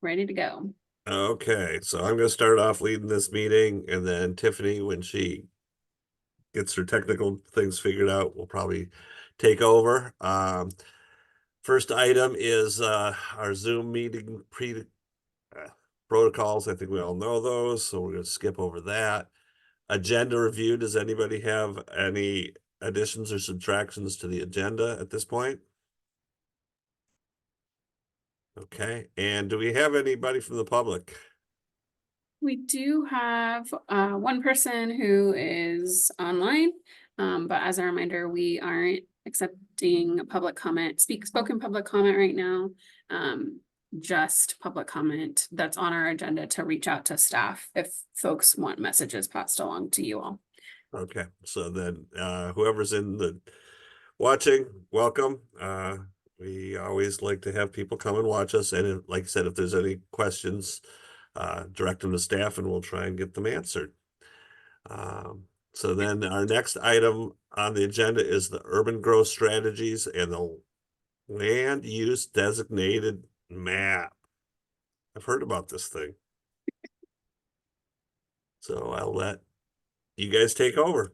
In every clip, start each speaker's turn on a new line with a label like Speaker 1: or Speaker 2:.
Speaker 1: ready to go.
Speaker 2: Okay, so I'm going to start off leading this meeting, and then Tiffany, when she gets her technical things figured out, will probably take over. First item is our Zoom meeting protocols. I think we all know those, so we're going to skip over that. Agenda review. Does anybody have any additions or subtractions to the agenda at this point? Okay, and do we have anybody from the public?
Speaker 1: We do have one person who is online, but as a reminder, we aren't accepting public comment, spoken public comment right now. Just public comment that's on our agenda to reach out to staff if folks want messages passed along to you all.
Speaker 2: Okay, so then whoever's in the watching, welcome. We always like to have people come and watch us. And like I said, if there's any questions, direct them to staff and we'll try and get them answered. So then our next item on the agenda is the urban growth strategies and the land use designated map. I've heard about this thing. So I'll let you guys take over.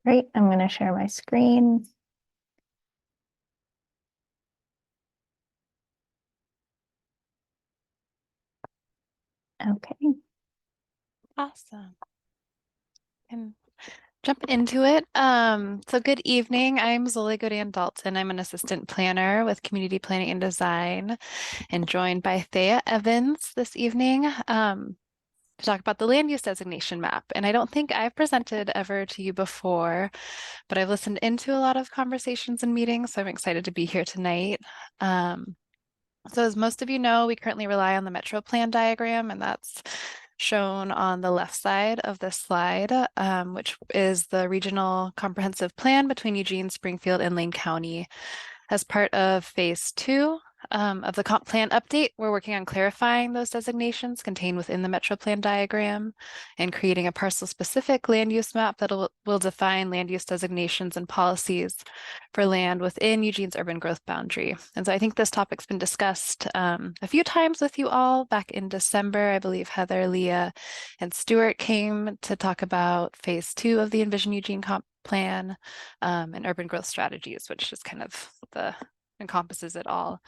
Speaker 3: Great, I'm going to share my screen. Okay.
Speaker 4: Awesome. And jump into it. So good evening. I'm Zoe Godan Dalton. I'm an assistant planner with Community Planning and Design, and joined by Thea Evans this evening to talk about the land use designation map. And I don't think I've presented ever to you before, but I've listened into a lot of conversations and meetings, so I'm excited to be here tonight. So as most of you know, we currently rely on the Metro Plan diagram, and that's shown on the left side of this slide, which is the regional comprehensive plan between Eugene, Springfield, and Lane County. As part of phase 2 of the comp plan update, we're working on clarifying those designations contained within the Metro Plan diagram and creating a parcel-specific land use map that will define land use designations and policies for land within Eugene's urban growth boundary. And so I think this topic's been discussed a few times with you all back in December. I believe Heather, Leah, and Stuart came to talk about phase 2 of the Envision Eugene comp plan and urban growth strategies, which just kind of encompasses it all.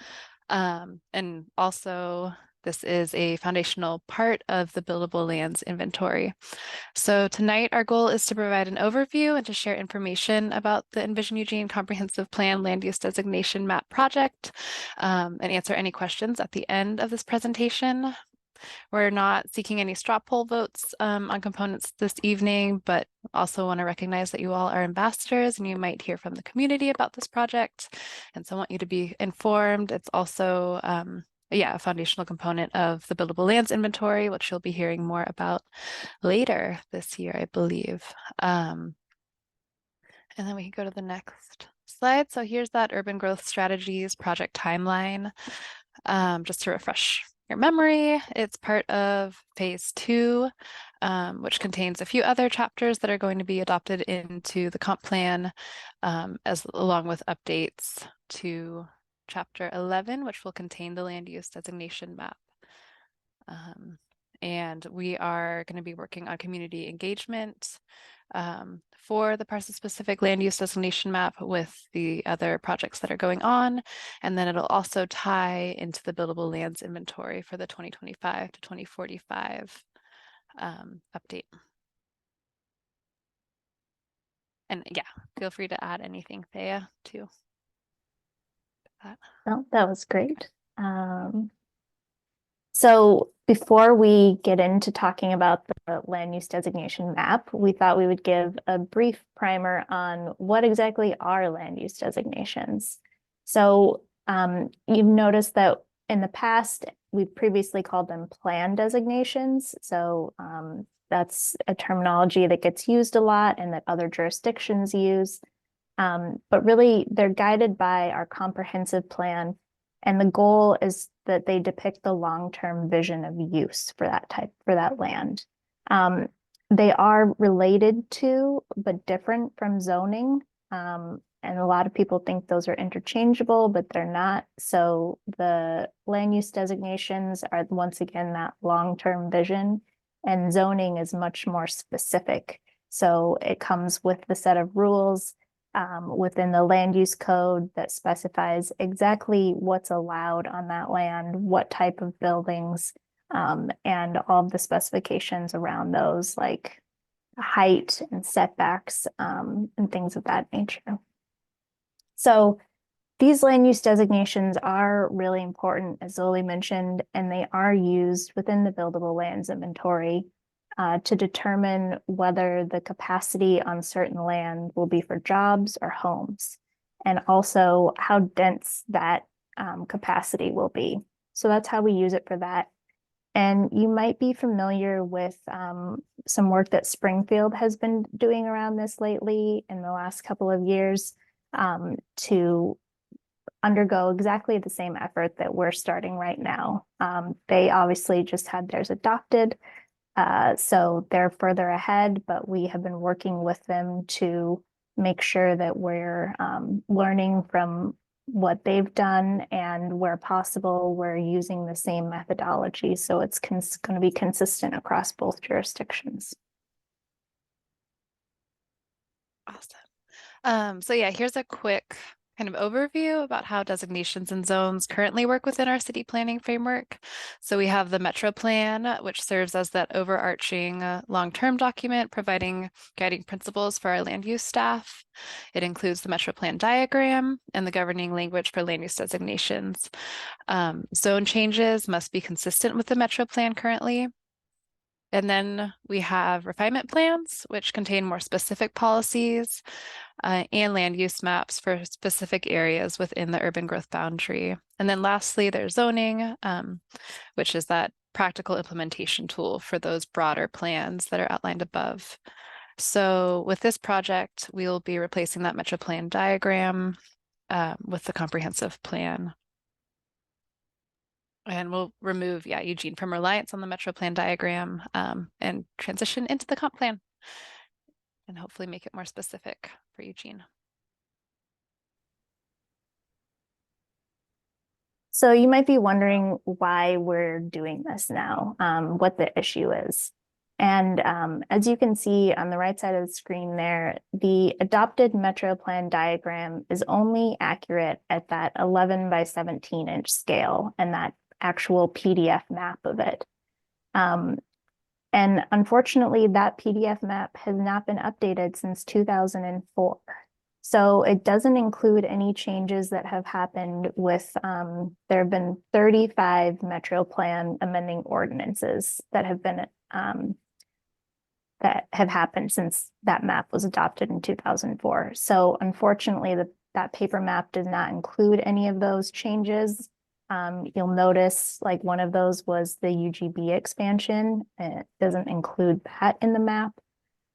Speaker 4: And also, this is a foundational part of the buildable lands inventory. So tonight, our goal is to provide an overview and to share information about the Envision Eugene Comprehensive Plan Land Use Designation Map project, and answer any questions at the end of this presentation. We're not seeking any straw poll votes on components this evening, but also want to recognize that you all are ambassadors and you might hear from the community about this project. And so I want you to be informed. It's also, a foundational component of the buildable lands inventory, which you'll be hearing more about later this year, I believe. And then we can go to the next slide. So here's that urban growth strategies project timeline. Just to refresh your memory, it's part of phase 2, which contains a few other chapters that are going to be adopted into the comp plan, along with updates to chapter 11, which will contain the land use designation map. And we are going to be working on community engagement for the parcel-specific land use designation map with the other projects that are going on. And then it'll also tie into the buildable lands inventory for the 2025 to 2045 update. And yeah, feel free to add anything, Thea, to that.
Speaker 3: Oh, that was great. So before we get into talking about the land use designation map, we thought we would give a brief primer on what exactly are land use designations. So you've noticed that in the past, we previously called them plan designations. So that's a terminology that gets used a lot and that other jurisdictions use. But really, they're guided by our comprehensive plan. And the goal is that they depict the long-term vision of use for that land. They are related to, but different from zoning. And a lot of people think those are interchangeable, but they're not. So the land use designations are once again that long-term vision, and zoning is much more specific. So it comes with the set of rules within the land use code that specifies exactly what's allowed on that land, what type of buildings, and all of the specifications around those, like height and setbacks, and things of that nature. So these land use designations are really important, as Zoli mentioned, and they are used within the buildable lands inventory to determine whether the capacity on certain land will be for jobs or homes, and also how dense that capacity will be. So that's how we use it for that. And you might be familiar with some work that Springfield has been doing around this lately in the last couple of years to undergo exactly the same effort that we're starting right now. They obviously just had theirs adopted, so they're further ahead, but we have been working with them to make sure that we're learning from what they've done, and where possible, we're using the same methodology. So it's going to be consistent across both jurisdictions.
Speaker 4: Awesome. So yeah, here's a quick kind of overview about how designations and zones currently work within our city planning framework. So we have the Metro Plan, which serves as that overarching long-term document, providing guiding principles for our land use staff. It includes the Metro Plan diagram and the governing language for land use designations. Zone changes must be consistent with the Metro Plan currently. And then we have refinement plans, which contain more specific policies and land use maps for specific areas within the urban growth boundary. And then lastly, there's zoning, which is that practical implementation tool for those broader plans that are outlined above. So with this project, we'll be replacing that Metro Plan diagram with the comprehensive plan. And we'll remove, Eugene, from reliance on the Metro Plan diagram and transition into the comp plan and hopefully make it more specific for Eugene.
Speaker 3: So you might be wondering why we're doing this now, what the issue is. And as you can see on the right side of the screen there, the adopted Metro Plan diagram is only accurate at that 11 by 17 inch scale and that actual PDF map of it. And unfortunately, that PDF map has not been updated since 2004. So it doesn't include any changes that have happened with, there have been 35 Metro Plan amending ordinances that have been, that have happened since that map was adopted in 2004. So unfortunately, that paper map does not include any of those changes. You'll notice like one of those was the UGB expansion. It doesn't include that in the map.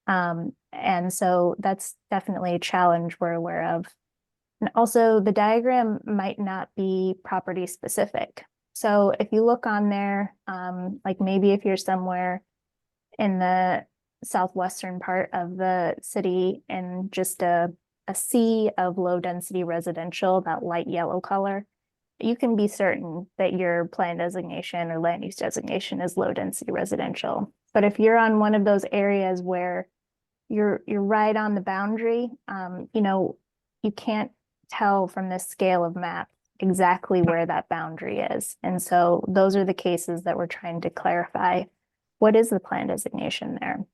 Speaker 3: And so that's definitely a challenge we're aware of. And also the diagram might not be property specific. So if you look on there, like maybe if you're somewhere in the southwestern part of the city and just a sea of low density residential, that light yellow color, you can be certain that your plan designation or land use designation is low density residential. But if you're on one of those areas where you're right on the boundary, you know, you can't tell from this scale of map exactly where that boundary is. And so those are the cases that we're trying to clarify. What is the plan designation there?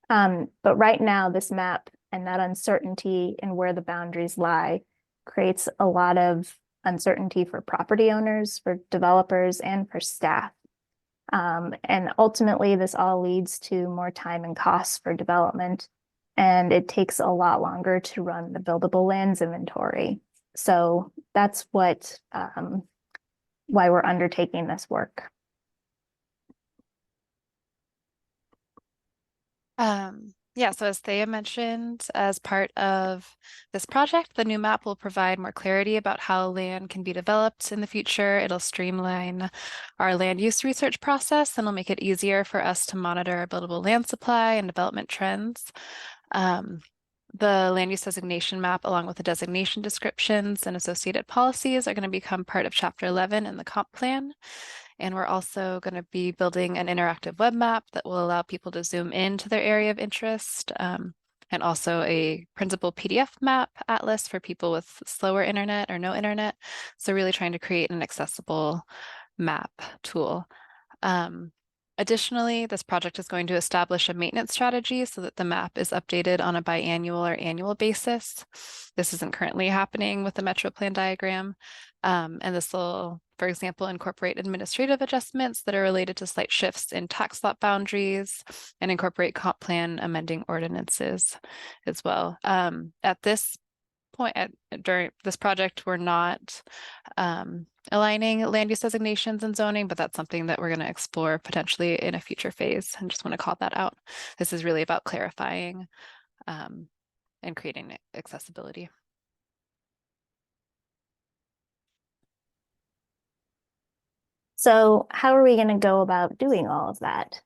Speaker 3: But right now, this map and that uncertainty in where the boundaries lie creates a lot of uncertainty for property owners, for developers, and for staff. And ultimately, this all leads to more time and costs for development, and it takes a lot longer to run the buildable lands inventory. So that's what why we're undertaking this work.
Speaker 4: Yeah, so as Thea mentioned, as part of this project, the new map will provide more clarity about how land can be developed in the future. It'll streamline our land use research process and it'll make it easier for us to monitor our buildable land supply and development trends. The land use designation map, along with the designation descriptions and associated policies, are going to become part of Chapter 11 in the comp plan. And we're also going to be building an interactive web map that will allow people to zoom into their area of interest, and also a printable PDF map atlas for people with slower internet or no internet. So really trying to create an accessible map tool. Additionally, this project is going to establish a maintenance strategy so that the map is updated on a biannual or annual basis. This isn't currently happening with the Metro Plan diagram. And this will, for example, incorporate administrative adjustments that are related to slight shifts in tax lot boundaries and incorporate comp plan amending ordinances as well. At this point, during this project, we're not aligning land use designations and zoning, but that's something that we're going to explore potentially in a future phase. And just want to call that out. This is really about clarifying and creating accessibility.
Speaker 3: So how are we going to go about doing all of that?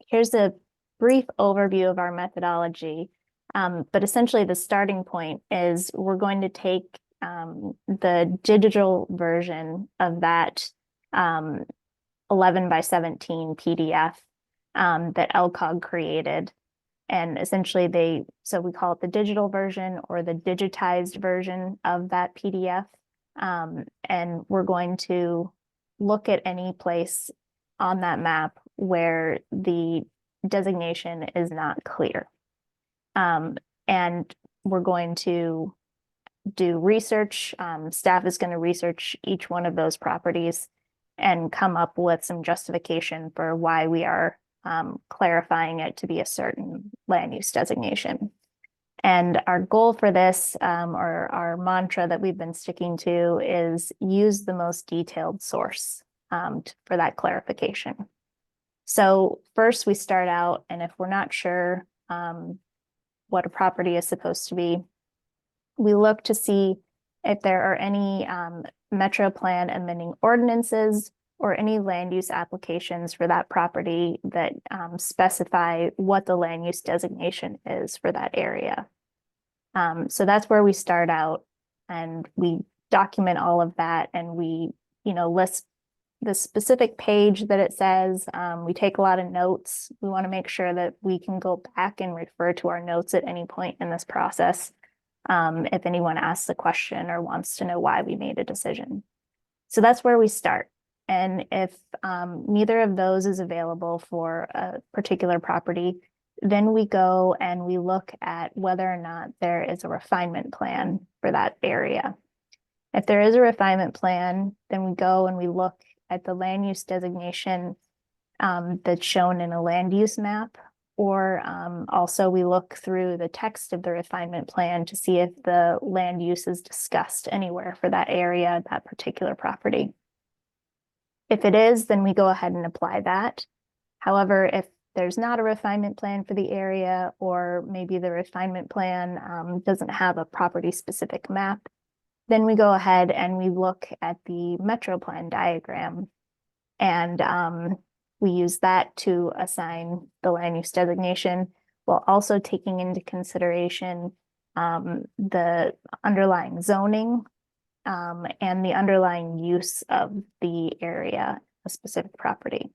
Speaker 3: Here's a brief overview of our methodology, but essentially the starting point is we're going to take the digital version of that 11 by 17 PDF that LCOG created. And essentially so we call it the digital version or the digitized version of that PDF. And we're going to look at any place on that map where the designation is not clear. And we're going to do research. Staff is going to research each one of those properties and come up with some justification for why we are clarifying it to be a certain land use designation. And our goal for this, or our mantra that we've been sticking to, is use the most detailed source for that clarification. So first we start out, and if we're not sure what a property is supposed to be, we look to see if there are any Metro Plan amending ordinances or any land use applications for that property that specify what the land use designation is for that area. So that's where we start out, and we document all of that, and we, list the specific page that it says. We take a lot of notes. We want to make sure that we can go back and refer to our notes at any point in this process if anyone asks a question or wants to know why we made a decision. So that's where we start. And if neither of those is available for a particular property, then we go and we look at whether or not there is a refinement plan for that area. If there is a refinement plan, then we go and we look at the land use designation that's shown in a land use map, or also we look through the text of the refinement plan to see if the land use is discussed anywhere for that area, that particular property. If it is, then we go ahead and apply that. However, if there's not a refinement plan for the area, or maybe the refinement plan doesn't have a property specific map, then we go ahead and we look at the Metro Plan diagram, and we use that to assign the land use designation, while also taking into consideration the underlying zoning and the underlying use of the area, a specific property.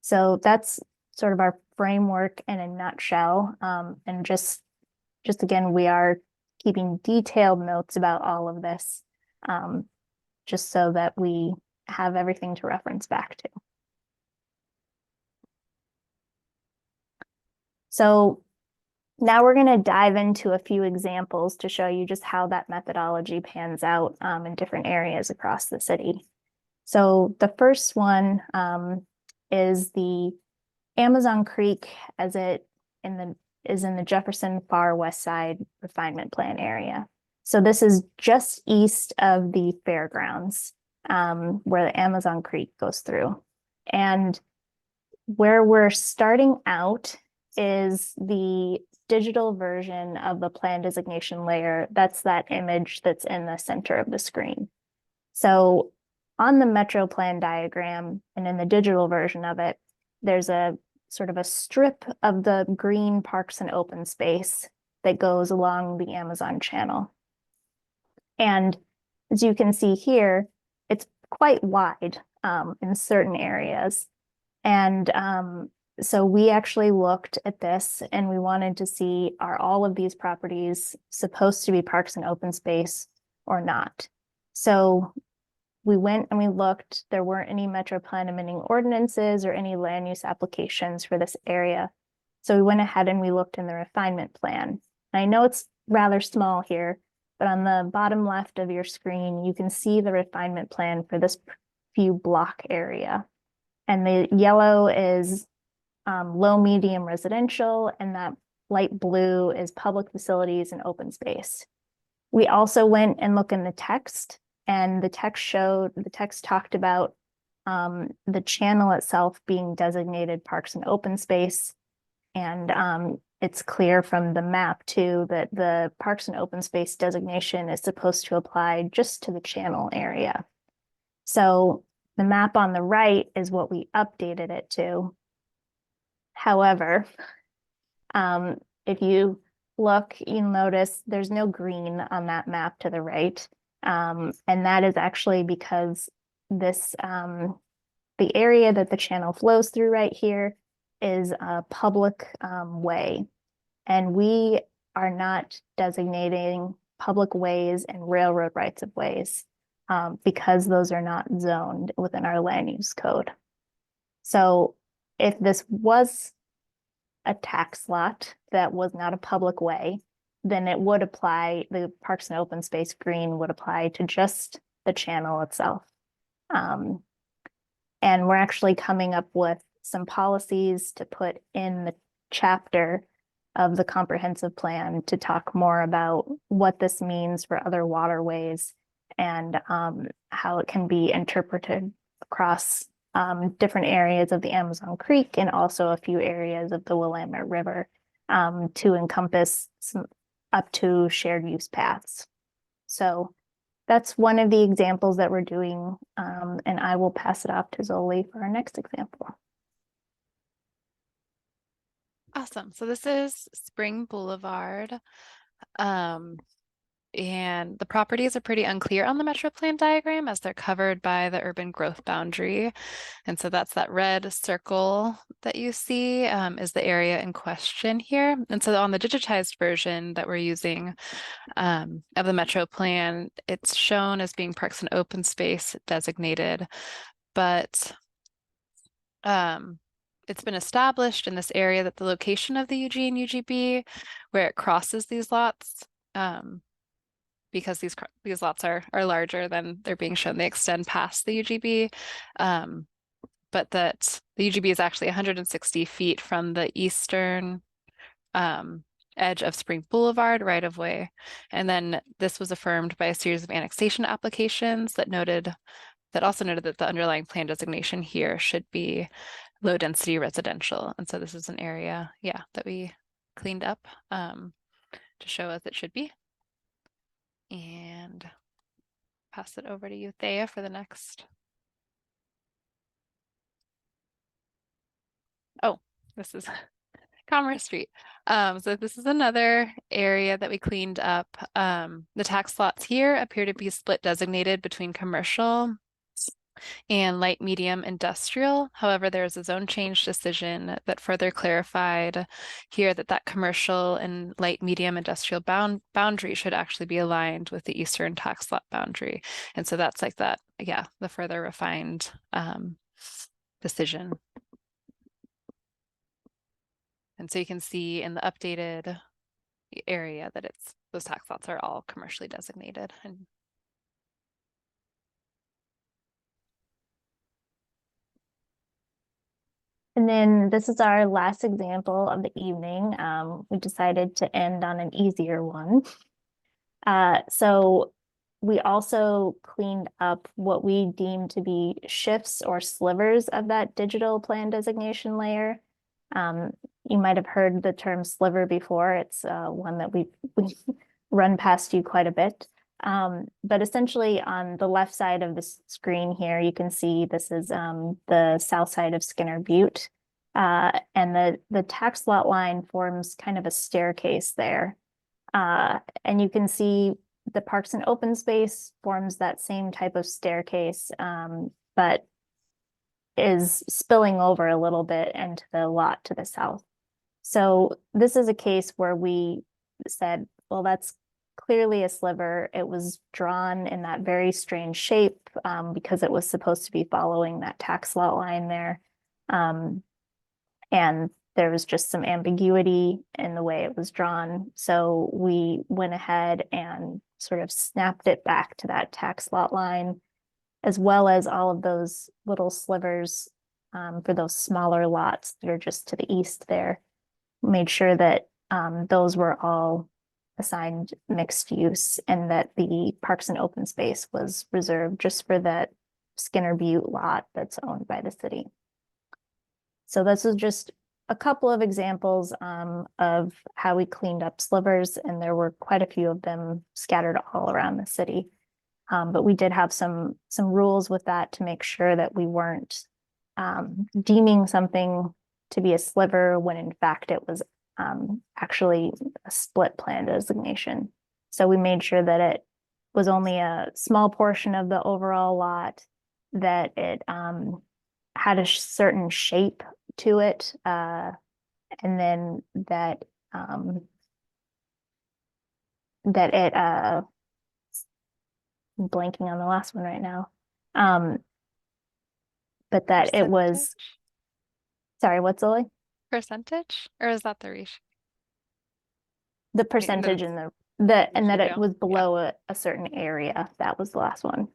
Speaker 3: So that's sort of our framework in a nutshell. And just again, we are keeping detailed notes about all of this, just so that we have everything to reference back to. So now we're going to dive into a few examples to show you just how that methodology pans out in different areas across the city. So the first one is the Amazon Creek as it is in the Jefferson Far West Side refinement plan area. So this is just east of the fairgrounds where the Amazon Creek goes through. And where we're starting out is the digital version of the plan designation layer. That's that image that's in the center of the screen. So on the Metro Plan diagram and in the digital version of it, there's a sort of a strip of the green parks and open space that goes along the Amazon channel. And as you can see here, it's quite wide in certain areas. And so we actually looked at this and we wanted to see, are all of these properties supposed to be parks and open space or not? So we went and we looked, there weren't any metro plan amending ordinances or any land use applications for this area. So we went ahead and we looked in the refinement plan. And I know it's rather small here, but on the bottom left of your screen, you can see the refinement plan for this few block area. And the yellow is low, medium residential, and that light blue is public facilities and open space. We also went and looked in the text, and the text talked about the channel itself being designated parks and open space. And it's clear from the map too that the parks and open space designation is supposed to apply just to the channel area. So the map on the right is what we updated it to. However, if you look, you'll notice there's no green on that map to the right. And that is actually because this, the area that the channel flows through right here is a public way. And we are not designating public ways and railroad rights of ways because those are not zoned within our land use code. So if this was a tax lot that was not a public way, then it would apply, the parks and open space green would apply to just the channel itself. And we're actually coming up with some policies to put in the chapter of the comprehensive plan to talk more about what this means for other waterways and how it can be interpreted across different areas of the Amazon Creek and also a few areas of the Willamette River to encompass some up to shared use paths. So that's one of the examples that we're doing, and I will pass it off to Zoli for our next example.
Speaker 4: Awesome. So this is Spring Boulevard. And the properties are pretty unclear on the Metro Plan diagram as they're covered by the urban growth boundary. And so that's that red circle that you see is the area in question here. And so on the digitized version that we're using of the Metro Plan, it's shown as being parks and open space designated, but it's been established in this area that the location of the UG and UGB, where it crosses these lots, because these lots are larger than they're being shown, they extend past the UGB, but that the UGB is actually 160 feet from the eastern edge of Spring Boulevard right of way. And then this was affirmed by a series of annexation applications that also noted that the underlying plan designation here should be low density residential. And so this is an area, yeah, that we cleaned up to show as it should be. And pass it over to you, Thea, for the next. Oh, this is Commerce Street. So this is another area that we cleaned up. The tax lots here appear to be split designated between commercial and light medium industrial. However, there's a zone change decision that further clarified here that commercial and light medium industrial boundary should actually be aligned with the eastern tax lot boundary. And so that's like that, yeah, the further refined decision. And so you can see in the updated area that those tax lots are all commercially designated.
Speaker 3: And then this is our last example of the evening. We decided to end on an easier one. So we also cleaned up what we deem to be shifts or slivers of that digital plan designation layer. You might have heard the term sliver before. It's one that we run past you quite a bit. But essentially on the left side of the screen here, you can see this is the south side of Skinner Butte. And the tax lot line forms kind of a staircase there. And you can see the Parks and Open Space forms that same type of staircase, but is spilling over a little bit into the lot to the south. So this is a case where we said, well, that's clearly a sliver. It was drawn in that very strange shape because it was supposed to be following that tax lot line there. And there was just some ambiguity in the way it was drawn. So we went ahead and sort of snapped it back to that tax lot line, as well as all of those little slivers for those smaller lots that are just to the east there. Made sure that those were all assigned mixed use and that the Parks and Open Space was reserved just for that Skinner Butte lot that's owned by the city. So this is just a couple of examples of how we cleaned up slivers, and there were quite a few of them scattered all around the city. But we did have some rules with that to make sure that we weren't deeming something to be a sliver when in fact it was actually a split plan designation. So we made sure that it was only a small portion of the overall lot, that it had a certain shape to it, and then that it I'm blanking on the last one right now. But that it was, sorry, what's Zoe?
Speaker 4: Percentage, or is that the ratio?
Speaker 3: The percentage in and that it was below a certain area. That was the last one.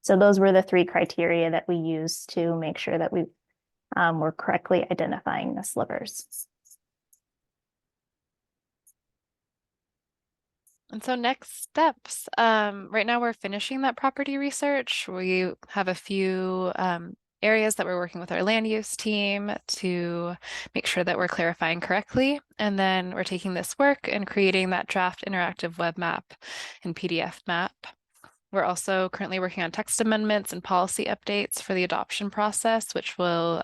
Speaker 3: So those were the three criteria that we used to make sure that we were correctly identifying the slivers.
Speaker 4: And so next steps, right now we're finishing that property research. We have a few areas that we're working with our land use team to make sure that we're clarifying correctly. And then we're taking this work and creating that draft interactive web map and PDF map. We're also currently working on text amendments and policy updates for the adoption process, which will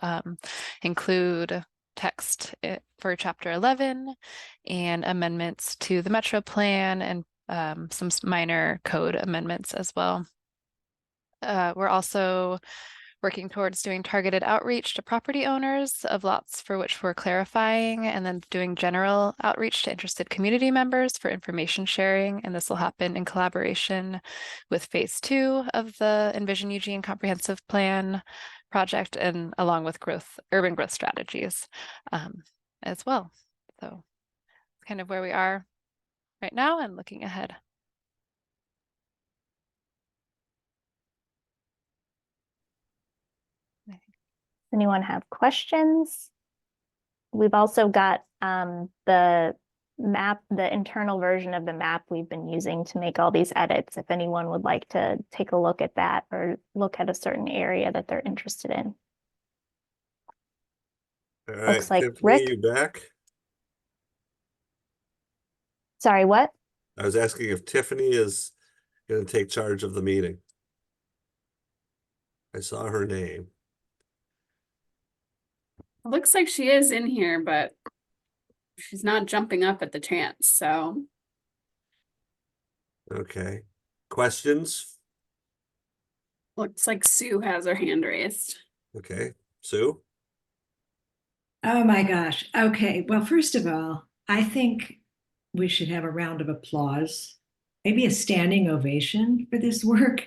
Speaker 4: include text for Chapter 11 and amendments to the Metro Plan and some minor code amendments as well. We're also working towards doing targeted outreach to property owners of lots for which we're clarifying, and then doing general outreach to interested community members for information sharing. And this will happen in collaboration with phase 2 of the Envision Eugene Comprehensive Plan project, and along with urban growth strategies as well. So it's kind of where we are right now and looking ahead.
Speaker 3: Anyone have questions? We've also got the map, the internal version of the map we've been using to make all these edits. If anyone would like to take a look at that or look at a certain area that they're interested in.
Speaker 2: All
Speaker 3: Looks
Speaker 2: right,
Speaker 3: like
Speaker 2: Tiffany,
Speaker 3: Rick.
Speaker 2: you back?
Speaker 3: Sorry, what?
Speaker 2: I was asking if Tiffany is going to take charge of the meeting. I saw her name.
Speaker 1: It looks like she is in here, but she's not jumping up at the chance, so.
Speaker 2: Okay. Questions?
Speaker 1: Looks like Sue has her hand raised.
Speaker 2: Okay. Sue?
Speaker 5: Oh my gosh. Okay. Well, first of all, I think we should have a round of applause, maybe a standing ovation for this work.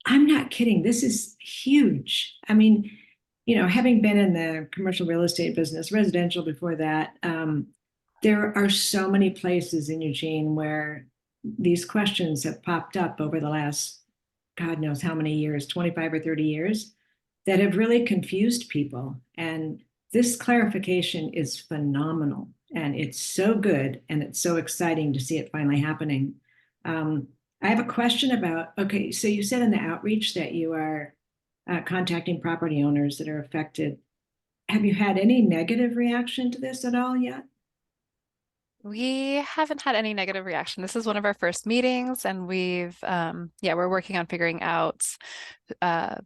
Speaker 5: I'm not kidding. This is huge. I mean, having been in the commercial real estate business, residential before that, there are so many places in Eugene where these questions have popped up over the last, God knows how many years, 25 or 30 years, that have really confused people. And this clarification is phenomenal, and it's so good, and it's so exciting to see it finally happening. I have a question about, okay, so you said in the outreach that you are contacting property owners that are affected. Have you had any negative reaction to this at all yet?
Speaker 4: We haven't had any negative reaction. This is one of our first meetings, and we're working on figuring out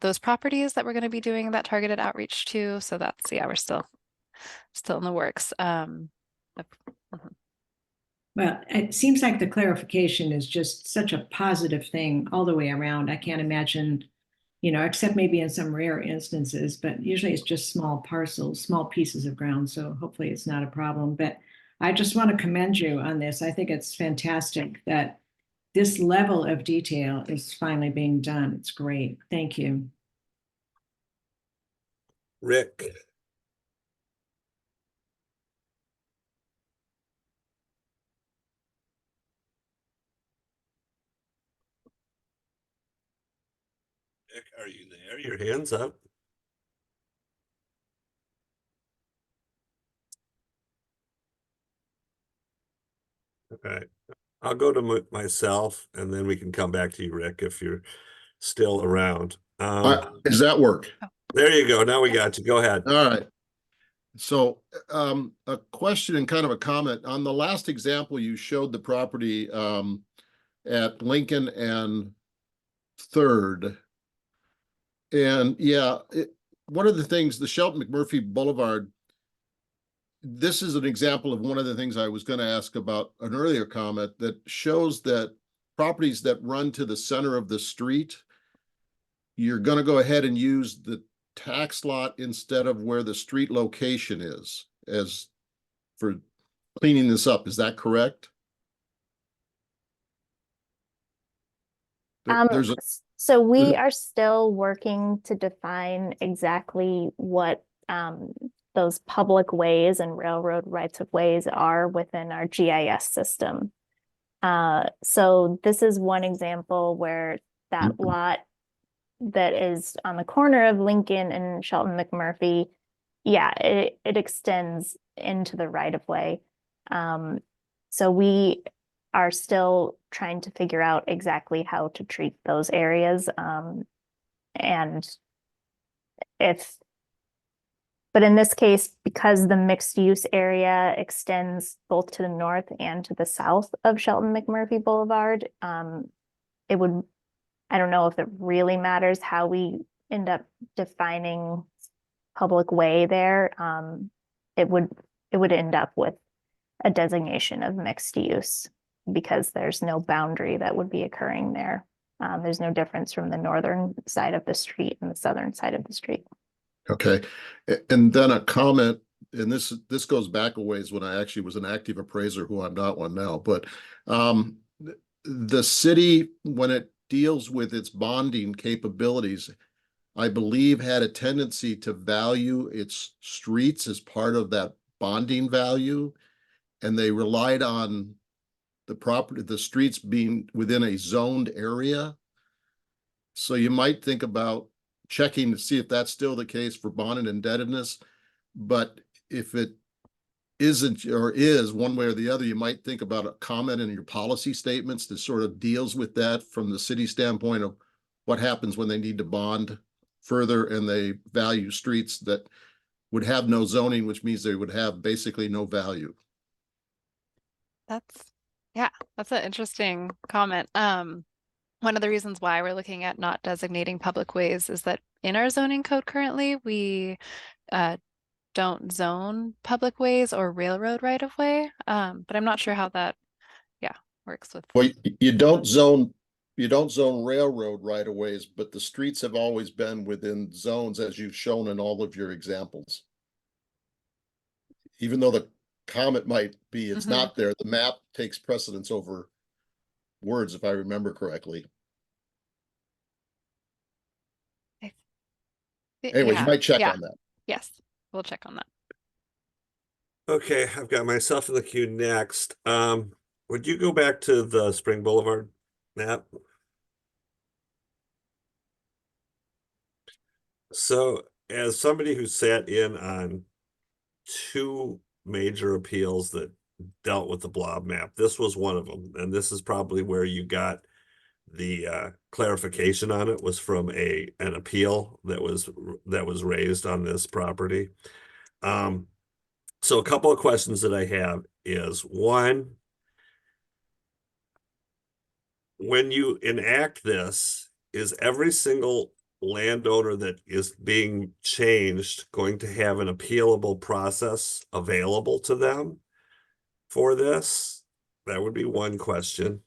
Speaker 4: those properties that we're going to be doing that targeted outreach to. So that's, we're still in the works.
Speaker 5: Well, it seems like the clarification is just such a positive thing all the way around. I can't imagine, except maybe in some rare instances, but usually it's just small parcels, small pieces of ground. So hopefully it's not a problem. But I just want to commend you on this. I think it's fantastic that this level of detail is finally being done. It's great. Thank you.
Speaker 2: Rick. Rick, are you there? Your hand's up. Okay, I'll go to myself and then we can come back to you, Rick, if you're still around.
Speaker 6: Does that work?
Speaker 2: There you go. Now we got you. Go ahead.
Speaker 6: All right. So a question and kind of a comment. On the last example, you showed the property at Lincoln and Third. And yeah, one of the things, the Shelton McMurphy Boulevard, this is an example of one of the things I was going to ask about an earlier comment that shows that properties that run to the center of the street, you're going to go ahead and use the tax lot instead of where the street location is as for cleaning this up. Is that correct? There's a
Speaker 3: So we are still working to define exactly what those public ways and railroad rights of ways are within our GIS system. So this is one example where that lot that is on the corner of Lincoln and Shelton McMurphy, yeah, it extends into the right of way. So we are still trying to figure out exactly how to treat those areas. But in this case, because the mixed use area extends both to the north and to the south of Shelton McMurphy Boulevard, I don't know if it really matters how we end up defining public way there. It would end up with a designation of mixed use because there's no boundary that would be occurring there. There's no difference from the northern side of the street and the southern side of the street.
Speaker 6: Okay. And then a comment, and this goes back a ways when I actually was an active appraiser, who I'm not one now, but the city, when it deals with its bonding capabilities, I believe had a tendency to value its streets as part of that bonding value. And they relied on the streets being within a zoned area. So you might think about checking to see if that's still the case for bond and indebtedness. But if it isn't or is one way or the other, you might think about a comment in your policy statements that sort of deals with that from the city standpoint of what happens when they need to bond further and they value streets that would have no zoning, which means they would have basically no value.
Speaker 4: That's an interesting comment. One of the reasons why we're looking at not designating public ways is that in our zoning code currently, we don't zone public ways or railroad right of way. But I'm not sure how that, works with.
Speaker 6: Well, you don't zone railroad right of ways, but the streets have always been within zones, as you've shown in all of your examples. Even though the comment might be it's not there, the map takes precedence over words, if I remember correctly. Anyways, you might check on that.
Speaker 4: Yes, we'll check on that.
Speaker 2: Okay, I've got myself in the queue next. Would you go back to the Spring Boulevard map? So as somebody who sat in on two major appeals that dealt with the blob map, this was one of them. And this is probably where you got the clarification on it, was from an appeal that was raised on this property. So a couple of questions that I have is, one, when you enact this, is every single landowner that is being changed going to have an appealable process available to them for this? That would be one question.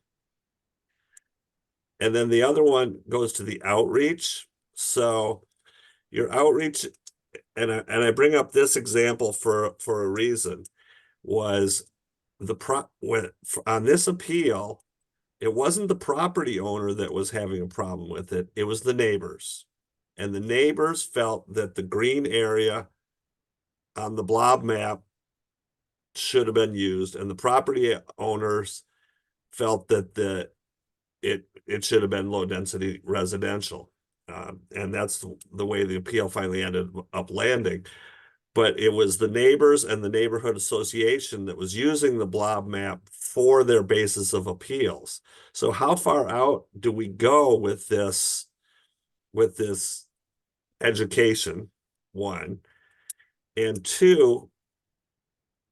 Speaker 2: And then the other one goes to the outreach. So your outreach, and I bring up this example for a reason, was on this appeal, it wasn't the property owner that was having a problem with it, it was the neighbors. And the neighbors felt that the green area on the blob map should have been used, and the property owners felt that it should have been low density residential. And that's the way the appeal finally ended up landing. But it was the neighbors and the neighborhood association that was using the blob map for their basis of appeals. So how far out do we go with this education, one? And two,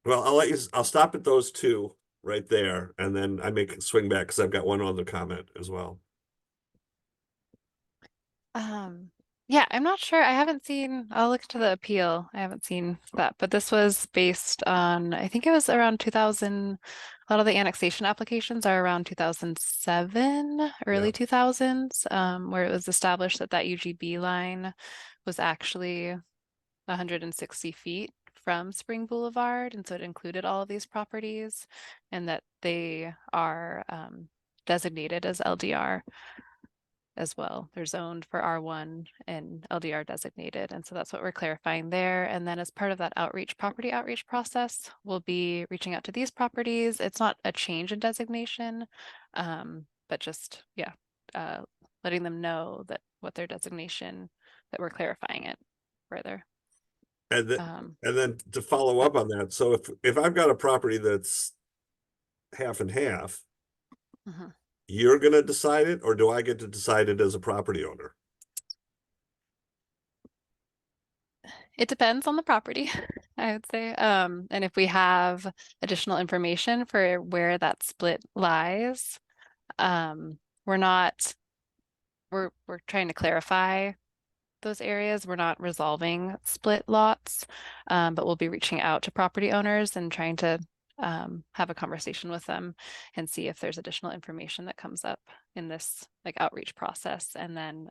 Speaker 2: well, I'll stop at those two right there, and then I make a swing back because I've got one other comment as well.
Speaker 4: Yeah, I'm not sure. I haven't seen, I'll look to the appeal. I haven't seen that, but this was based on, I think it was around 2000. A lot of the annexation applications are around 2007, early 2000s, where it was established that UGB line was actually 160 feet from Spring Boulevard. And so it included all of these properties, and that they are designated as LDR as well. They're zoned for R1 and LDR designated. And so that's what we're clarifying there. And then as part of that property outreach process, we'll be reaching out to these properties. It's not a change in designation, but just, letting them know that what their designation, that we're clarifying it further.
Speaker 2: And then to follow up on that, so if I've got a property that's half and half, you're going to decide it, or do I get to decide it as a property owner?
Speaker 4: It depends on the property, I would say. And if we have additional information for where that split lies, we're trying to clarify those areas. We're not resolving split lots, but we'll be reaching out to property owners and trying to have a conversation with them and see if there's additional information that comes up in this outreach process, and then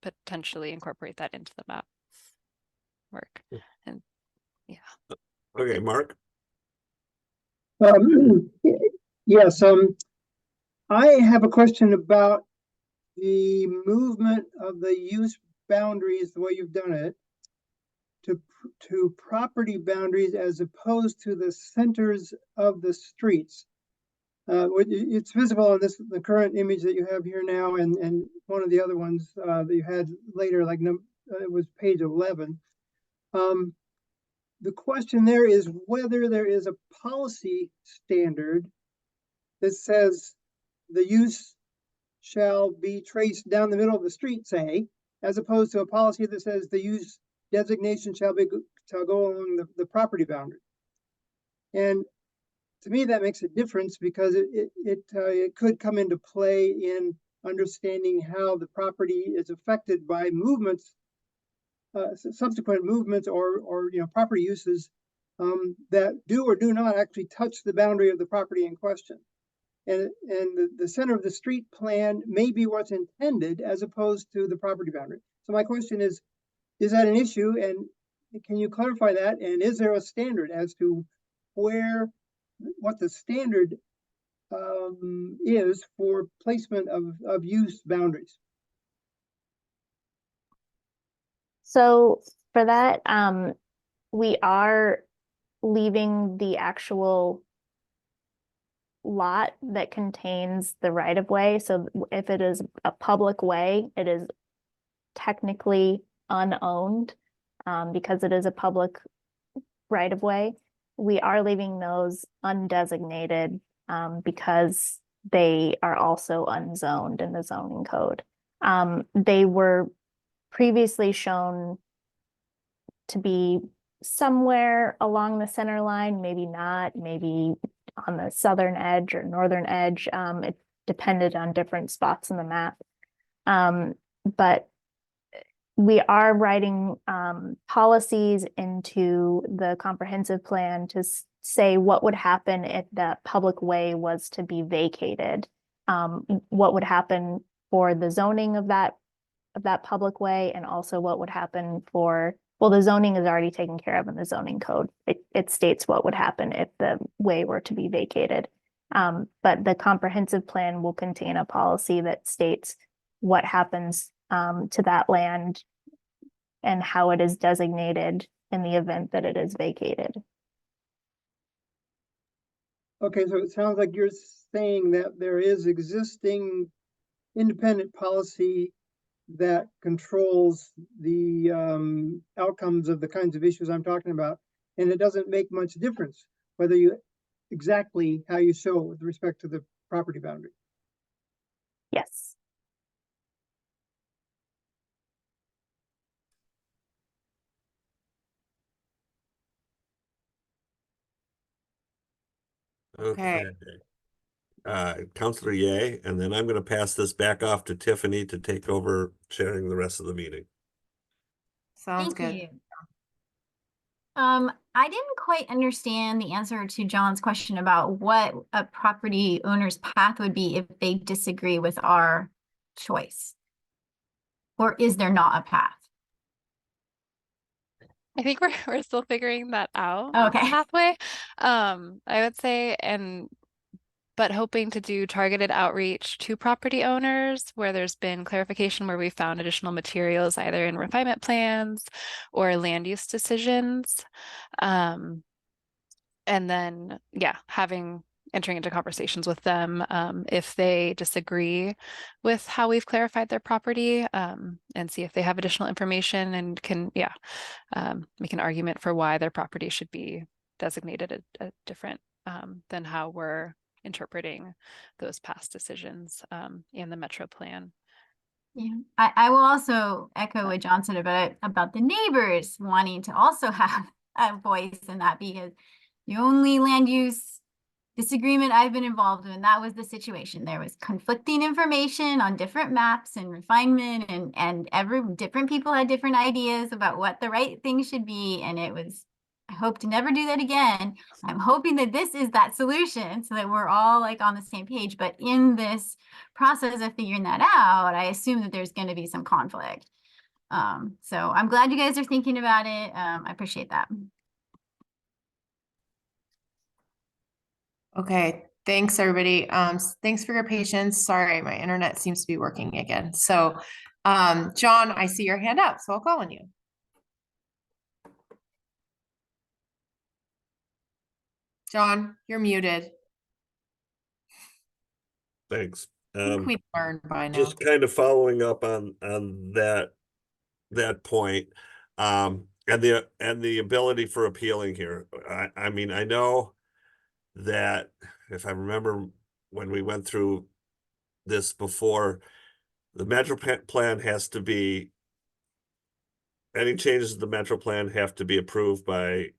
Speaker 4: potentially incorporate that into the map work. And
Speaker 2: Okay, Mark.
Speaker 7: Yes, I have a question about the movement of the use boundaries, the way you've done it, to property boundaries as opposed to the centers of the streets. It's visible on the current image that you have here now, and one of the other ones that you had later, it was page 11. The question there is whether there is a policy standard that says the use shall be traced down the middle of the street, say, as opposed to a policy that says the use designation shall go along the property boundary. And to me, that makes a difference, because it could come into play in understanding how the property is affected by movements, subsequent movements, or property uses that do or do not actually touch the boundary of the property in question. And the center of the street plan may be what's intended as opposed to the property boundary. So my question is that an issue? And can you clarify that? And is there a standard as to what the standard is for placement of use boundaries?
Speaker 3: So for that, we are leaving the actual lot that contains the right of way. So if it is a public way, it is technically unowned because it is a public right of way. We are leaving those undesignated because they are also unzoned in the zoning code. They were previously shown to be somewhere along the center line, maybe not, maybe on the southern edge or northern edge. It depended on different spots in the map. But we are writing policies into the comprehensive plan to say what would happen if the public way was to be vacated. What would happen for the zoning of that public way, and also what would happen for, well, the zoning is already taken care of in the zoning code. It states what would happen if the way were to be vacated. But the comprehensive plan will contain a policy that states what happens to that land and how it is designated in the event that it is vacated.
Speaker 7: Okay, so it sounds like you're saying that there is existing independent policy that controls the outcomes of the kinds of issues I'm talking about. And it doesn't make much difference whether you exactly how you show with respect to the property boundary.
Speaker 3: Yes.
Speaker 2: Okay. Counselor Ye, and then I'm going to pass this back off to Tiffany to take over chairing the rest of the meeting.
Speaker 8: Sounds
Speaker 9: Thank
Speaker 8: good.
Speaker 9: you. I didn't quite understand the answer to John's question about what a property owner's path would be if they disagree with our choice. Or is there not a path?
Speaker 4: I think we're still figuring that out.
Speaker 9: Okay.
Speaker 4: Pathway. I would say, but hoping to do targeted outreach to property owners where there's been clarification, where we found additional materials either in refinement plans or land use decisions. And then, yeah, entering into conversations with them if they disagree with how we've clarified their property, and see if they have additional information and can, make an argument for why their property should be designated a different than how we're interpreting those past decisions in the Metro Plan.
Speaker 9: Yeah, I will also echo what John said about the neighbors wanting to also have a voice in that, because the only land use disagreement I've been involved in, that was the situation. There was conflicting information on different maps and refinement, and different people had different ideas about what the right thing should be. And I hope to never do that again. I'm hoping that this is that solution so that we're all like on the same page. But in this process of figuring that out, I assume that there's going to be some conflict. So I'm glad you guys are thinking about it. I appreciate that.
Speaker 8: Okay, thanks everybody. Thanks for your patience. Sorry, my internet seems to be working again. So, John, I see your hand up, so I'll call on you. John, you're muted.
Speaker 2: Thanks.
Speaker 8: I think we've learned by now.
Speaker 2: Just kind of following up on that point, and the ability for appealing here. I mean, I know that if I remember when we went through this before, the Metro Plan has to be, any changes to the Metro Plan have to be approved by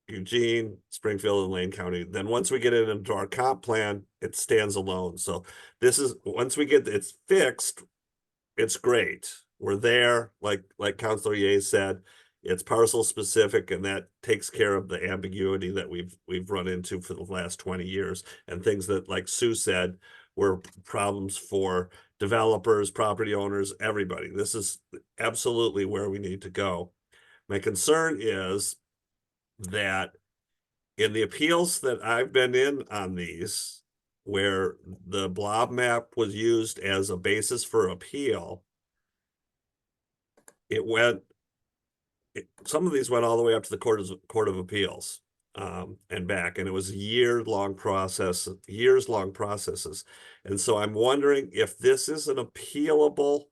Speaker 2: Eugene, Springfield, and Lane County. Then once we get it into our comp plan, it stands alone. So this is, once we get it's fixed, it's great. We're there, like Councilor Ye said, it's parcel specific, and that takes care of the ambiguity that we've run into for the last 20 years, and things that, like Sue said, were problems for developers, property owners, everybody. This is absolutely where we need to go. My concern is that in the appeals that I've been in on these, where the blob map was used as a basis for appeal, some of these went all the way up to the Court of Appeals and back, and it was years-long processes. And so I'm wondering if this is an appealable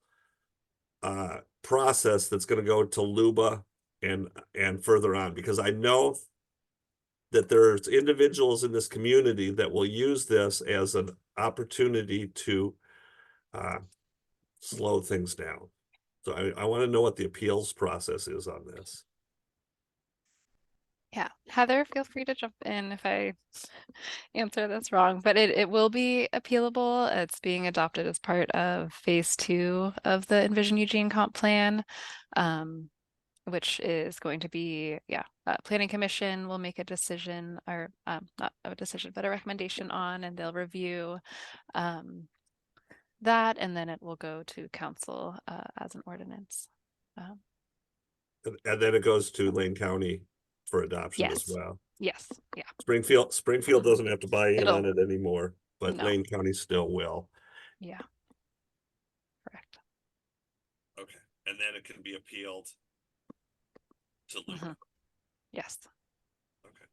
Speaker 2: process that's going to go to LUBA and further on, because I know that there's individuals in this community that will use this as an opportunity to slow things down. So I want to know what the appeals process is on this.
Speaker 4: Yeah, Heather, feel free to jump in if I answer this wrong, but it will be appealable. It's being adopted as part of phase 2 of the Envision Eugene Comp Plan, which is going to be, planning commission will make a decision, or not a decision, but a recommendation on, and they'll review that, and then it will go to council as an ordinance.
Speaker 2: And then it goes to Lane County for adoption as
Speaker 4: Yes.
Speaker 2: well.
Speaker 4: Yes, yeah,
Speaker 2: Springfield doesn't have to buy in on
Speaker 4: It'll-
Speaker 2: it anymore, but
Speaker 4: no.
Speaker 2: Lane County still will.
Speaker 4: yeah. Correct.
Speaker 2: Okay, and then it can be appealed to Lane.
Speaker 4: Mhm. Yes.
Speaker 2: Okay.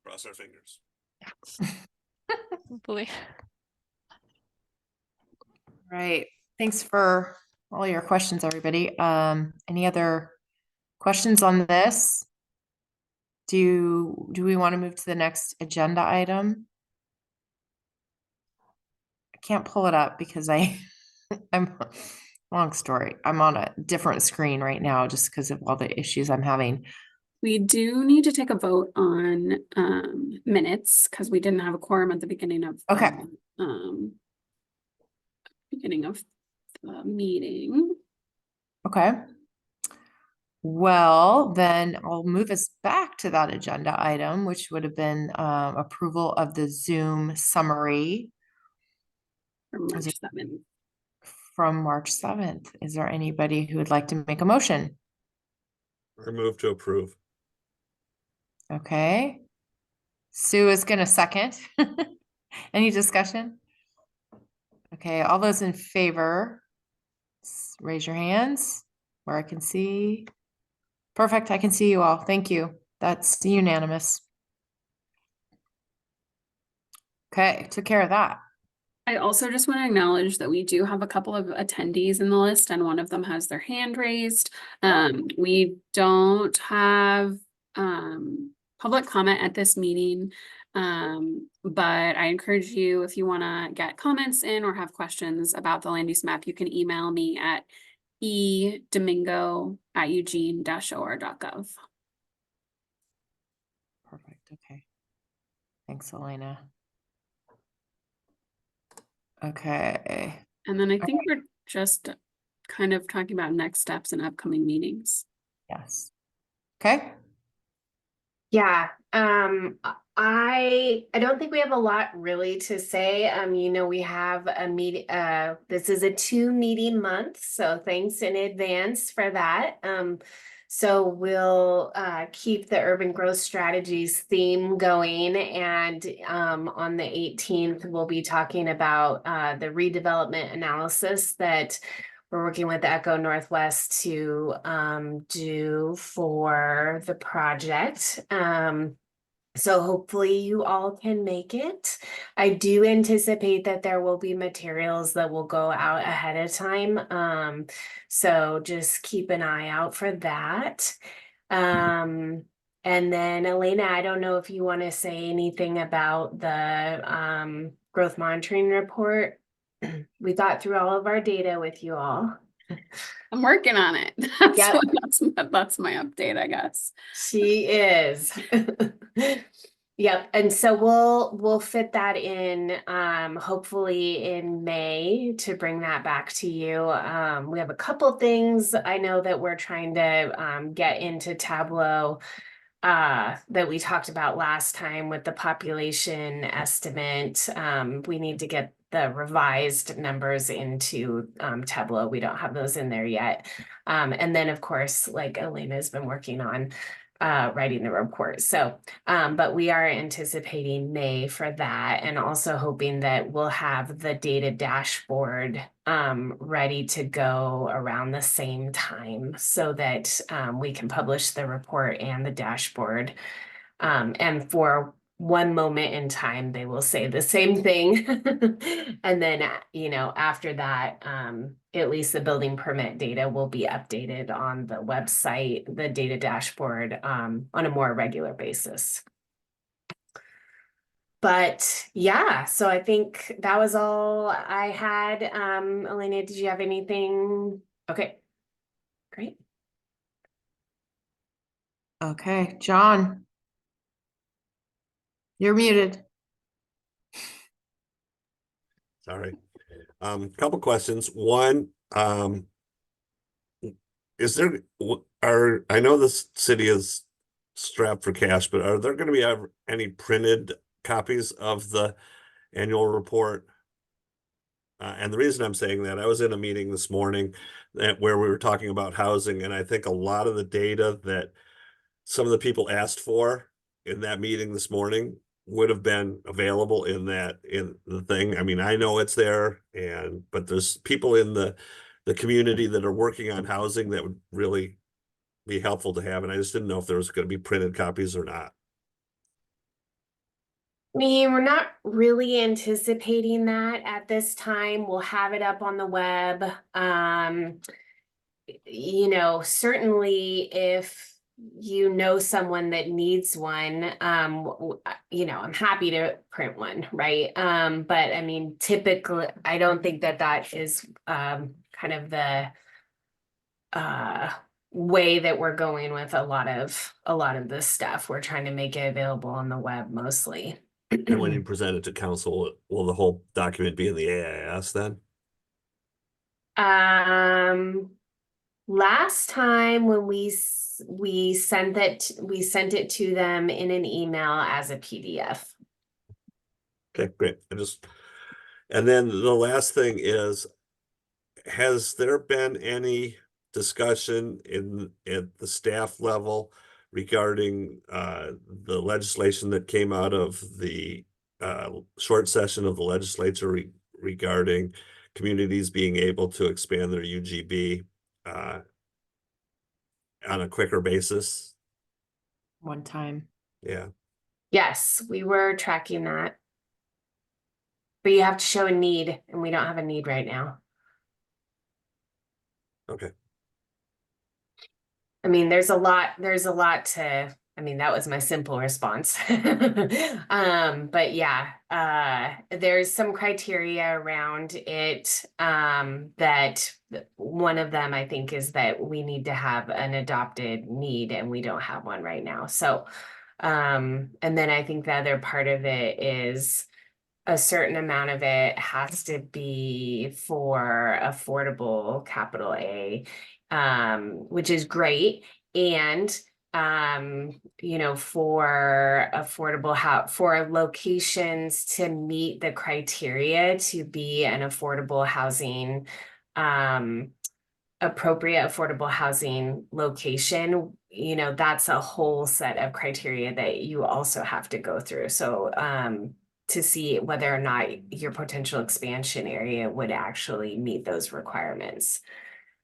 Speaker 2: Cross our fingers.
Speaker 4: Hopefully.
Speaker 8: Right. Thanks for all your questions, everybody. Any other questions on this? Do we want to move to the next agenda item? I can't pull it up because I'm long story. I'm on a different screen right now just because of all the issues I'm having.
Speaker 1: We do need to take a vote on minutes because we didn't have a quorum at the beginning of
Speaker 8: Okay.
Speaker 1: beginning of the meeting.
Speaker 8: Okay. Well, then I'll move us back to that agenda item, which would have been approval of the Zoom summary
Speaker 1: From March
Speaker 8: Is it-
Speaker 1: 7th.
Speaker 8: from March 7th. Is there anybody who would like to make a motion?
Speaker 2: Or move to approve.
Speaker 8: Okay. Sue is going to second. Any discussion? Okay, all those in favor, raise your hands where I can see. Perfect, I can see you all. Thank you. That's unanimous. Okay, took care of that.
Speaker 1: I also just want to acknowledge that we do have a couple of attendees in the list and one of them has their hand raised. We don't have public comment at this meeting. But I encourage you, if you want to get comments in or have questions about the land use map, you can email me at edomingo@eugene-or.gov.
Speaker 8: Perfect, okay. Thanks, Elena. Okay,
Speaker 1: And then I think we're just kind of talking about next steps and upcoming meetings.
Speaker 8: yes. Okay,
Speaker 10: Yeah, I don't think we have a lot really to say. We have a meeting, this is a 2-meeting month, so thanks in advance for that. So we'll keep the urban growth strategies theme going, and on the 18th, we'll be talking about the redevelopment analysis that we're working with Echo Northwest to do for the project. So hopefully you all can make it. I do anticipate that there will be materials that will go out ahead of time. So just keep an eye out for that. And then Elena, I don't know if you want to say anything about the growth monitoring report. We got through all of our data with you all.
Speaker 1: I'm working on it.
Speaker 10: Yep.
Speaker 1: That's my update, I guess.
Speaker 10: She is. Yep. And so we'll fit that in hopefully in May to bring that back to you. We have a couple things I know that we're trying to get into Tableau that we talked about last time with the population estimate. We need to get the revised numbers into Tableau. We don't have those in there yet. And then of course, like Elena's been working on writing the report. So, but we are anticipating May for that, and also hoping that we'll have the data dashboard ready to go around the same time so that we can publish the report and the dashboard. And for one moment in time, they will say the same thing. And then, after that, at least the building permit data will be updated on the website, the data dashboard, on a more regular basis. But yeah, so I think that was all I had. Elena, did you have anything? Okay, great.
Speaker 8: okay, John. You're muted.
Speaker 2: Sorry. Couple questions. One, is there, I know this city is strapped for cash, but are there gonna be any printed copies of the annual report? And the reason I'm saying that, I was in a meeting this morning where we were talking about housing, and I think a lot of the data that some of the people asked for in that meeting this morning would have been available in the thing. I mean, I know it's there, but there's people in the community that are working on housing that would really be helpful to have, and I just didn't know if there was going to be printed copies or not.
Speaker 10: I mean, we're not really anticipating that at this time. We'll have it up on the web. Certainly if you know someone that needs one, I'm happy to print one, right? But I mean, typically, I don't think that is kind of the way that we're going with a lot of this stuff. We're trying to make it available on the web mostly.
Speaker 2: And when you present it to council, will the whole document be in the AIS then?
Speaker 10: Last time when we sent it to them in an email as a PDF.
Speaker 2: Okay, great. And then the last thing is, has there been any discussion at the staff level regarding the legislation that came out of the short session of the legislature regarding communities being able to expand their UGB on a quicker basis?
Speaker 8: One time.
Speaker 2: Yeah.
Speaker 10: Yes, we were tracking that. But you have to show a need, and we don't have a need right now.
Speaker 2: Okay.
Speaker 10: I mean, there's a lot to, I mean, that was my simple response. But yeah, there's some criteria around it, that one of them I think is that we need to have an adopted need, and we don't have one right now. So, and then I think the other part of it is a certain amount of it has to be for affordable, capital A, which is great. And for affordable for locations to meet the criteria to be an affordable housing, appropriate affordable housing location, that's a whole set of criteria that you also have to go through. So to see whether or not your potential expansion area would actually meet those requirements.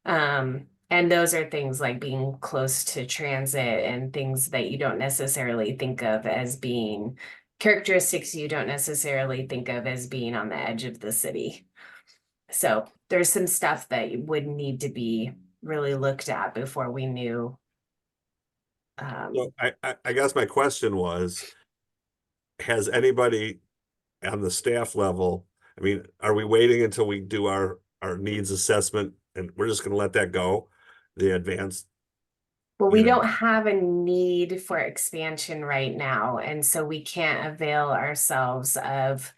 Speaker 10: And those are things like being close to transit and things that you don't necessarily think of as being characteristics you don't necessarily think of as being on the edge of the city. So there's some stuff that would need to be really looked at before we knew.
Speaker 2: So I guess my question was, has anybody on the staff level, I mean, are we waiting until we do our needs assessment and we're just gonna let that go? The advanced.
Speaker 10: Well, we don't have a need for expansion right now, and so we can't avail ourselves of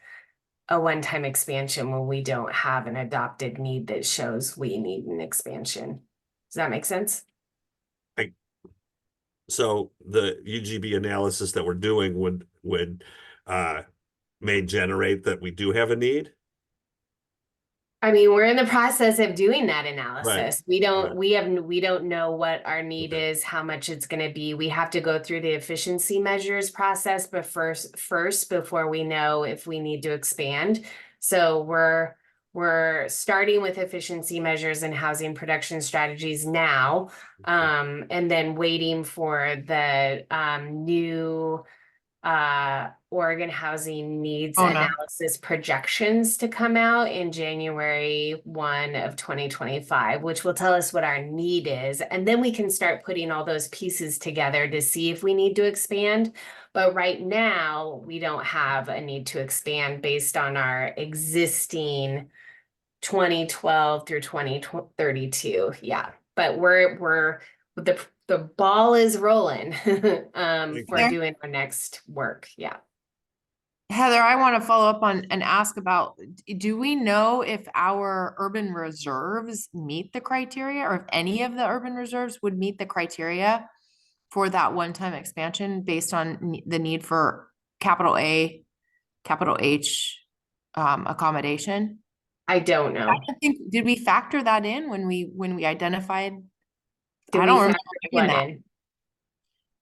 Speaker 10: a one-time expansion when we don't have an adopted need that shows we need an expansion. Does that make sense?
Speaker 2: So the UGB analysis that we're doing may generate that we do have a need?
Speaker 10: I mean, we're in the process of doing that analysis. We don't
Speaker 2: Right.
Speaker 10: we don't know what our need
Speaker 2: Okay.
Speaker 10: is, how much it's going to be. We have to go through the efficiency measures process, but first before we know if we need to expand. So we're starting with efficiency measures and housing production strategies now, and then waiting for the new Oregon Housing Needs Analysis projections to come out in January 1 of 2025, which will tell us what our need is. And then we can start putting all those pieces together to see if we need to expand. But right now, we don't have a need to expand based on our existing 2012 through 2032. Yeah, but we're the ball is rolling for doing our next work. Yeah.
Speaker 8: Heather, I want to follow up on and ask about, do we know if our urban reserves meet the criteria, or if any of the urban reserves would meet the criteria for that one-time expansion based on the need for capital A, capital H accommodation?
Speaker 10: I don't know.
Speaker 8: I don't think, did we factor that in when we identified?
Speaker 10: Did
Speaker 8: I
Speaker 10: we
Speaker 8: don't remember
Speaker 10: factor
Speaker 8: doing
Speaker 10: what
Speaker 8: that.
Speaker 10: in?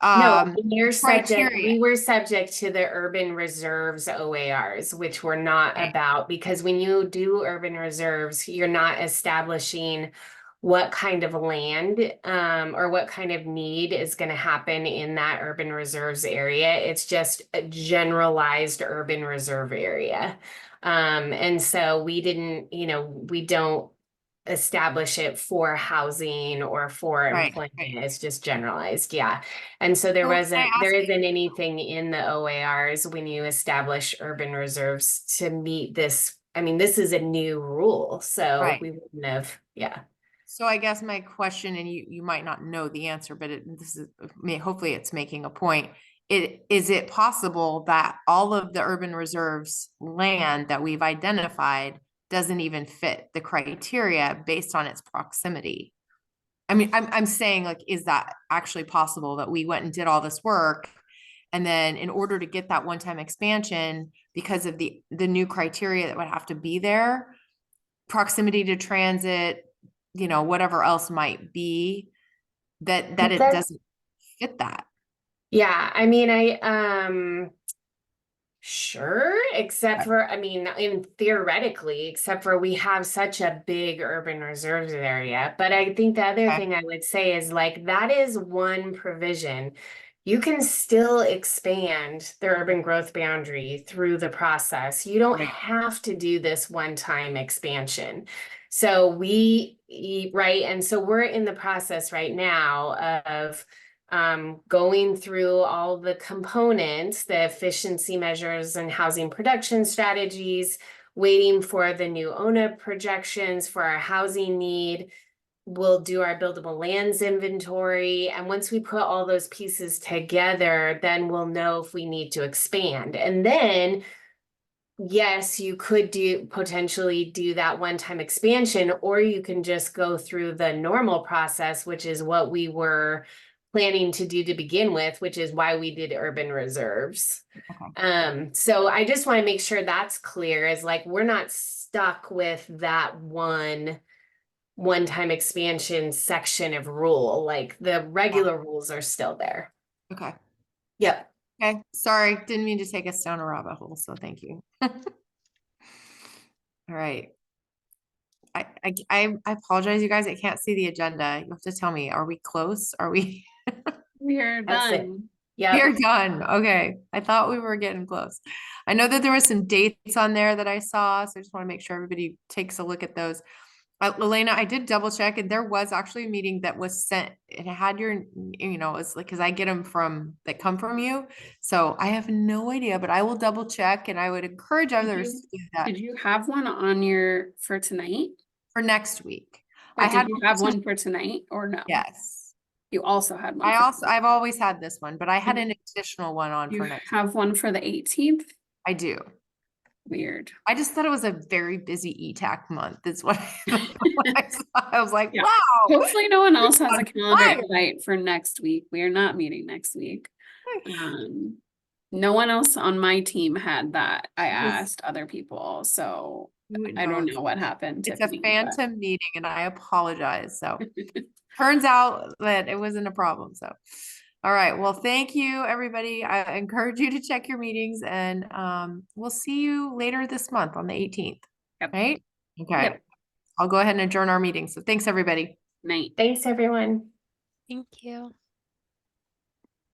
Speaker 10: No, we're subject,
Speaker 8: criteria.
Speaker 10: we were subject to the urban reserves OARs, which were not
Speaker 8: Okay.
Speaker 10: about, because when you do urban reserves, you're not establishing what kind of land or what kind of need is going to happen in that urban reserves area. It's just a generalized urban reserve area. And so we didn't, we don't establish it for housing or for
Speaker 8: Right,
Speaker 10: employment.
Speaker 8: right.
Speaker 10: It's just generalized. Yeah. And so there
Speaker 8: So can I
Speaker 10: there
Speaker 8: ask-
Speaker 10: isn't anything in the OARs when you establish urban reserves to meet this. I mean, this is a new rule, so
Speaker 8: Right.
Speaker 10: we wouldn't have, yeah.
Speaker 8: So I guess my question, and you might not know the answer, but hopefully it's making a point. Is it possible that all of the urban reserves land that we've identified doesn't even fit the criteria based on its proximity? I mean, I'm saying, like, is that actually possible that we went and did all this work, and then in order to get that one-time expansion, because of the new criteria that would have to be there, proximity to transit, whatever else might be, that it
Speaker 10: That's-
Speaker 8: doesn't fit that.
Speaker 10: Yeah, I mean, sure, except for, I mean, theoretically, except for we have such a big urban reserves area. But I think the other
Speaker 8: Okay.
Speaker 10: thing I would say is, like, that is one provision. You can still expand the urban growth boundary through the process. You don't
Speaker 8: Right.
Speaker 10: have to do this one-time expansion. So right, and so we're in the process right now of going through all the components, the efficiency measures and housing production strategies, waiting for the new ONA projections for our housing need. We'll do our buildable lands inventory. And once we put all those pieces together, then we'll know if we need to expand. And then, yes, you could potentially do that one-time expansion, or you can just go through the normal process, which is what we were planning to do to begin with, which is why we did urban reserves.
Speaker 8: Okay.
Speaker 10: So I just want to make sure that's clear, is like, we're not stuck with that one-time expansion section of rule. Like, the regular rules are still there.
Speaker 8: Okay.
Speaker 10: Yep.
Speaker 8: Okay. Sorry, didn't mean to take us down a rabbit hole, so thank you. All right. I apologize, you guys. I can't see the agenda. You have to tell me, are we close? Are we?
Speaker 1: We are
Speaker 10: That's it.
Speaker 1: done.
Speaker 10: Yeah.
Speaker 8: We're done. Okay. I thought we were getting close. I know that there were some dates on there that I saw, so I just want to make sure everybody takes a look at those. Elena, I did double check, and there was actually a meeting that was sent. It had your, it's like, because I get them that come from you. So I have no idea, but I will double check, and I would encourage others to do that
Speaker 1: Did you have one on for tonight?
Speaker 8: for next week.
Speaker 1: But did you have one for tonight or no?
Speaker 8: Yes.
Speaker 1: You also had one.
Speaker 8: I've always had this one, but I had an additional one on
Speaker 1: You
Speaker 8: for next.
Speaker 1: have one for the 18th?
Speaker 8: I do.
Speaker 1: Weird.
Speaker 8: I just thought it was a very busy ETAC month. Is what I saw. I was like,
Speaker 1: Yeah.
Speaker 8: wow.
Speaker 1: Hopefully no one else has a
Speaker 8: on
Speaker 1: calendar
Speaker 8: fire.
Speaker 1: invite for next week. We are not meeting next week. No one else on my team had that. I asked other people, so I don't know what happened.
Speaker 8: It's
Speaker 1: Tiffany,
Speaker 8: a phantom meeting, and I apologize. So turns out that it wasn't a problem. So, all right. Well, thank you, everybody. I encourage you to check your meetings, and we'll see you later this month on the 18th.
Speaker 1: Yep.
Speaker 8: Right? Okay.
Speaker 1: Yep.
Speaker 8: I'll go ahead and adjourn our meeting. So thanks, everybody.
Speaker 1: Night.
Speaker 10: Thanks, everyone.
Speaker 4: Thank you.